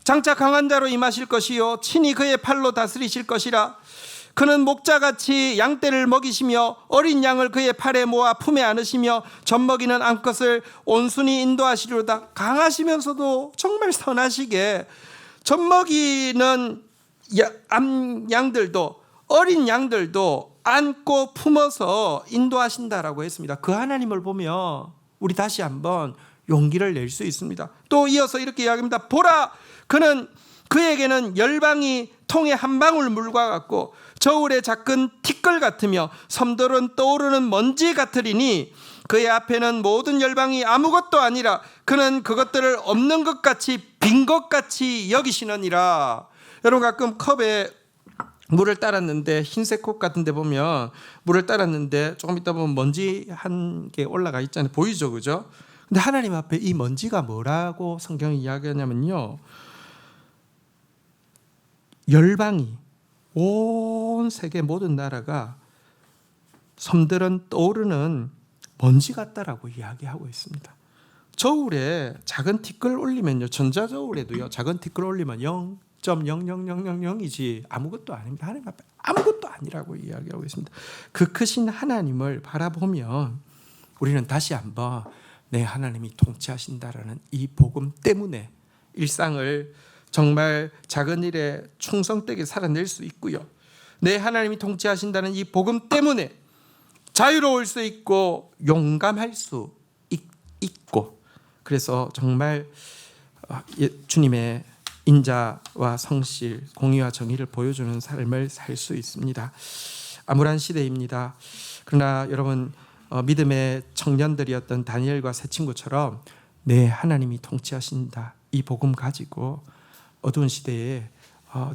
S1: 장차 강한 자로 임하실 것이요 친히 그의 팔로 다스리실 것이라. 그는 목자같이 양떼를 먹이시며 어린 양을 그의 팔에 모아 품에 안으시며 젖먹이는 암컷을 온순히 인도하시리로다. 강하시면서도 정말 선하시게 젖먹이는 양들도 어린 양들도 안고 품어서 인도하신다라고 했습니다. 그 하나님을 보면 우리 다시 한번 용기를 낼 수 있습니다. 또 이어서 이렇게 이야기합니다. 보라, 그에게는 열방이 통에 한 방울 물과 같고 저울의 작은 티끌 같으며 섬들은 떠오르는 먼지 같으리니 그의 앞에는 모든 열방이 아무것도 아니라 그는 그것들을 없는 것 같이 빈 것 같이 여기시느니라. 여러분, 가끔 컵에 물을 따랐는데 흰색 컵 같은 데 보면 물을 따랐는데 조금 있다 보면 먼지 한 개 올라가 있잖아요. 보이죠, 그죠? 근데 하나님 앞에 이 먼지가 뭐라고 성경이 이야기하냐면요, 열방이, 온 세계 모든 나라가 섬들은 떠오르는 먼지 같다라고 이야기하고 있습니다. 저울에 작은 티끌 올리면요, 전자저울에도요 작은 티끌 올리면 0.00000이지 아무것도 아닙니다. 하나님 앞에 아무것도 아니라고 이야기하고 있습니다. 그 크신 하나님을 바라보면 우리는 다시 한번 내 하나님이 통치하신다라는 이 복음 때문에 일상을 정말 작은 일에 충성되게 살아낼 수 있고요, 내 하나님이 통치하신다는 이 복음 때문에 자유로울 수 있고 용감할 수 있고, 그래서 정말 주님의 인자와 성실, 공의와 정의를 보여주는 삶을 살 수 있습니다. 암울한 시대입니다. 그러나 여러분, 믿음의 청년들이었던 다니엘과 세 친구처럼 내 하나님이 통치하신다 이 복음 가지고 어두운 시대에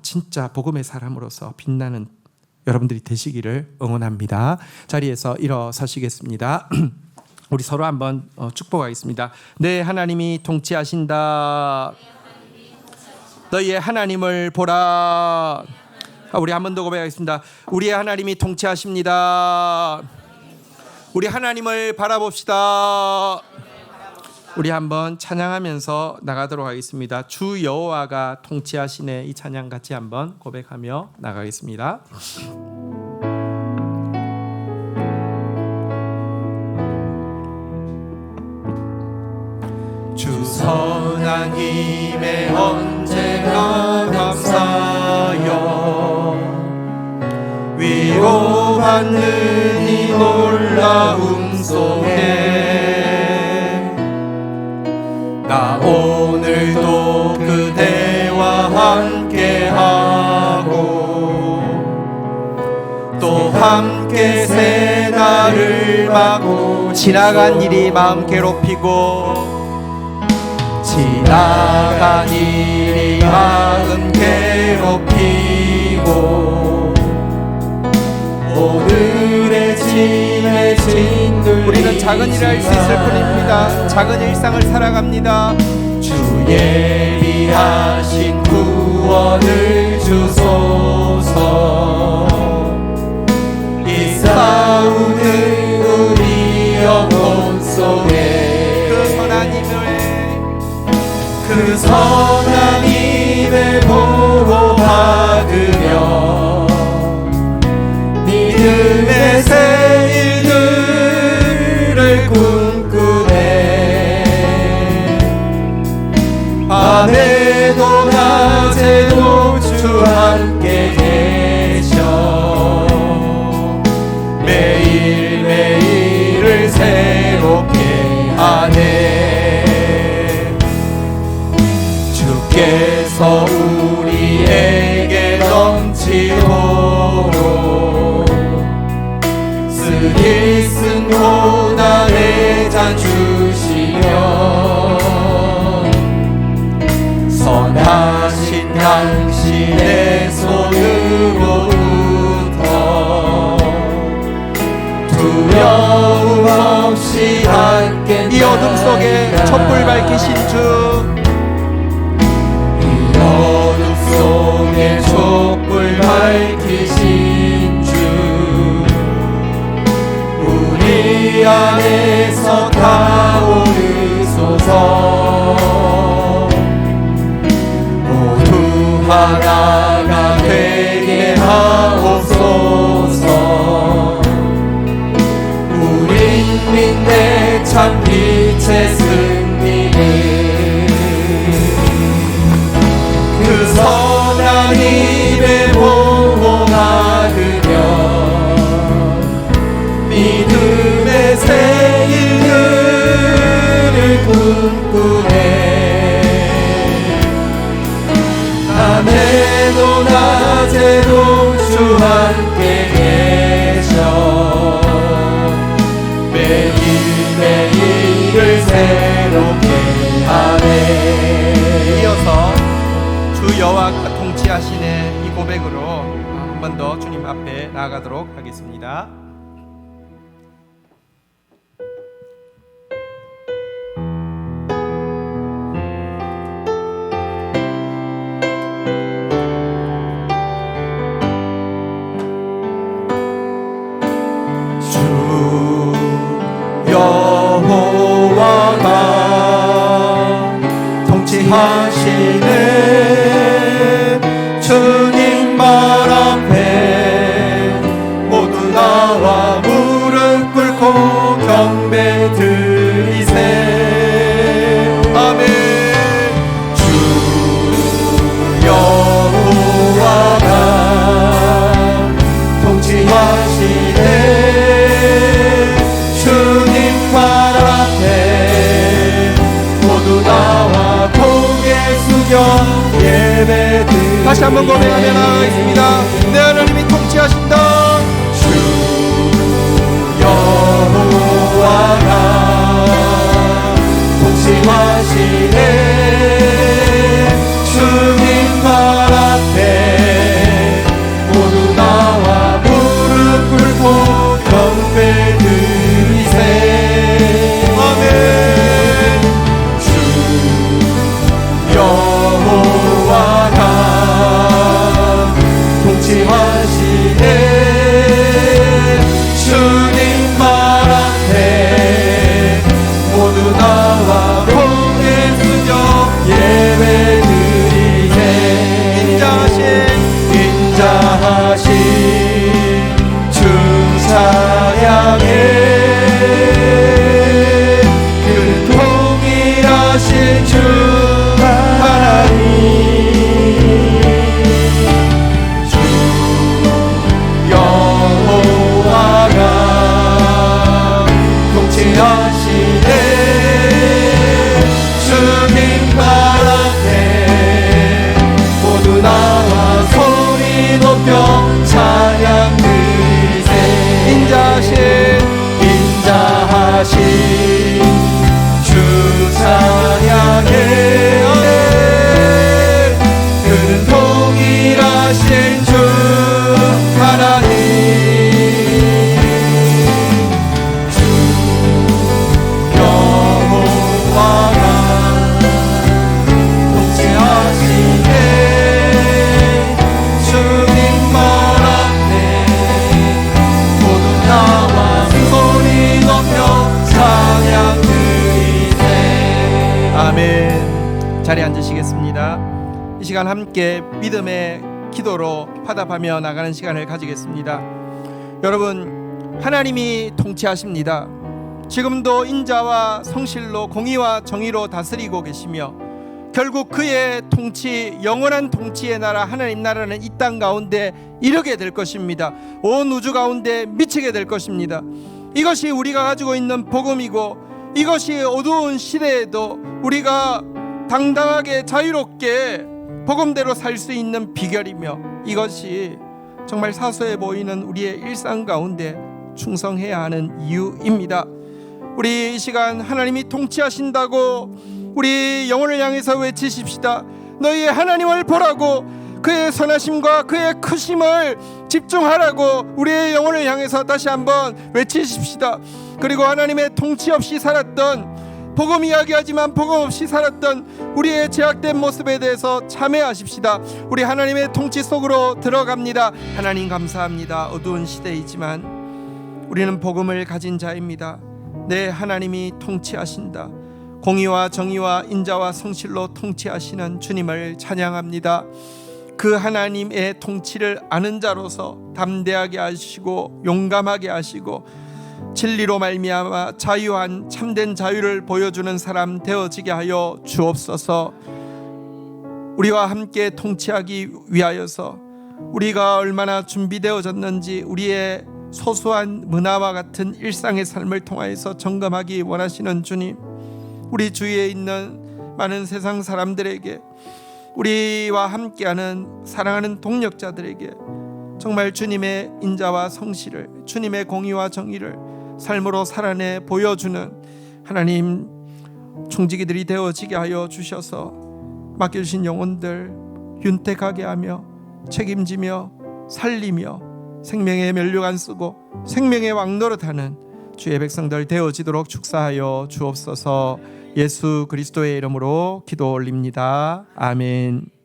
S1: 진짜 복음의 사람으로서 빛나는 여러분들이 되시기를 응원합니다. 자리에서 일어서시겠습니다. 우리 서로 한번 축복하겠습니다. 내 하나님이 통치하신다. 너희의 하나님을 보라. 우리 한 번 더 고백하겠습니다. 우리의 하나님이 통치하십니다. 우리 하나님을 바라봅시다. 우리 한번 찬양하면서 나가도록 하겠습니다. 주 여호와가 통치하시네, 이 찬양 같이 한번 고백하며 나가겠습니다. 주 선한 힘에 언제나 감사여, 위로받는 이 놀라움 속에 나 오늘도 그대와 함께하고 또 함께 새날을 마고, 지나간 일이 마음 괴롭히고 지나간 일이 마음 괴롭히고 오늘의 짐에 진들, 우리는 작은 일을 할 수 있을 뿐입니다. 작은 일상을 살아갑니다. 주 예비하신 구원을 주소서. 이 싸우는 우리 영혼 속에 그 선한 힘을 보호받으며 믿음의 새 일들을 꿈꾸네. 밤에도 낮에도 주 함께 계셔 매일매일을 새롭게 하네. 주께서 우리에게 넘치도록 쓰리 쓴 고난의 잔 주시며 선하신 당신의 손으로부터 두려움 없이 함께 이 어둠 속에 촛불 밝히신 주, 이 어둠 속에 촛불 밝히신 주, 우리 안에서 타오르소서. 모두 하나가 되게 하옵소서. 우린 믿네 참 빛의 승리를. 그 선한 힘에 보호받으며 믿음의 새 일들을 꿈꾸네. 밤에도 낮에도 주 함께 계셔 매일매일을 새롭게 하네. 이어서 주 여호와가 통치하시네, 이 고백으로 한 번 더 주님 앞에 나아가도록 하겠습니다. 여호와가 통치하시네. 주님 발 앞에 모두 나와 무릎 꿇고 경배 드리세. 아멘. 주 여호와가 통치하시네. 주님 발 앞에 모두 나와 고개 숙여 예배 드리세. 다시 한번 고백하며 나아가겠습니다. 내 하나님이 통치하신다. 주 여호와가 통치하시네. 주님 발 앞에 모두 나와 무릎 꿇고 경배 드리세. 아멘. 주 여호와가 통치하시네. 주님 발 앞에 모두 나와 아멘. 자리에 앉으시겠습니다. 이 시간 함께 믿음의 기도로 화답하며 나가는 시간을 가지겠습니다. 여러분, 하나님이 통치하십니다. 지금도 인자와 성실로 공의와 정의로 다스리고 계시며 결국 그의 통치, 영원한 통치의 나라 하나님 나라는 이 땅 가운데 이르게 될 것입니다. 온 우주 가운데 미치게 될 것입니다. 이것이 우리가 가지고 있는 복음이고, 이것이 어두운 시대에도 우리가 당당하게 자유롭게 복음대로 살 수 있는 비결이며, 이것이 정말 사소해 보이는 우리의 일상 가운데 충성해야 하는 이유입니다. 우리 이 시간 하나님이 통치하신다고 우리 영혼을 향해서 외치십시다. 너희의 하나님을 보라고, 그의 선하심과 그의 크심을 집중하라고 우리의 영혼을 향해서 다시 한번 외치십시다. 그리고 하나님의 통치 없이 살았던, 복음 이야기하지만 복음 없이 살았던 우리의 제약된 모습에 대해서 참회하십시다. 우리 하나님의 통치 속으로 들어갑니다. 하나님 감사합니다. 어두운 시대이지만 우리는 복음을 가진 자입니다. 내 하나님이 통치하신다. 공의와 정의와 인자와 성실로 통치하시는 주님을 찬양합니다. 그 하나님의 통치를 아는 자로서 담대하게 하시고 용감하게 하시고 진리로 말미암아 자유한 참된 자유를 보여주는 사람 되어지게 하여 주옵소서. 우리와 함께 통치하기 위하여서 우리가 얼마나 준비되어졌는지 우리의 소소한 문화와 같은 일상의 삶을 통하여서 점검하기 원하시는 주님, 우리 주위에 있는 많은 세상 사람들에게, 우리와 함께하는 사랑하는 동력자들에게 정말 주님의 인자와 성실을, 주님의 공의와 정의를 삶으로 살아내 보여주는 하나님 총지기들이 되어지게 하여 주셔서 맡겨주신 영혼들 윤택하게 하며 책임지며 살리며 생명의 면류관 쓰고 생명의 왕노릇하는 주의 백성들 되어지도록 축사하여 주옵소서. 예수 그리스도의 이름으로 기도 올립니다. 아멘.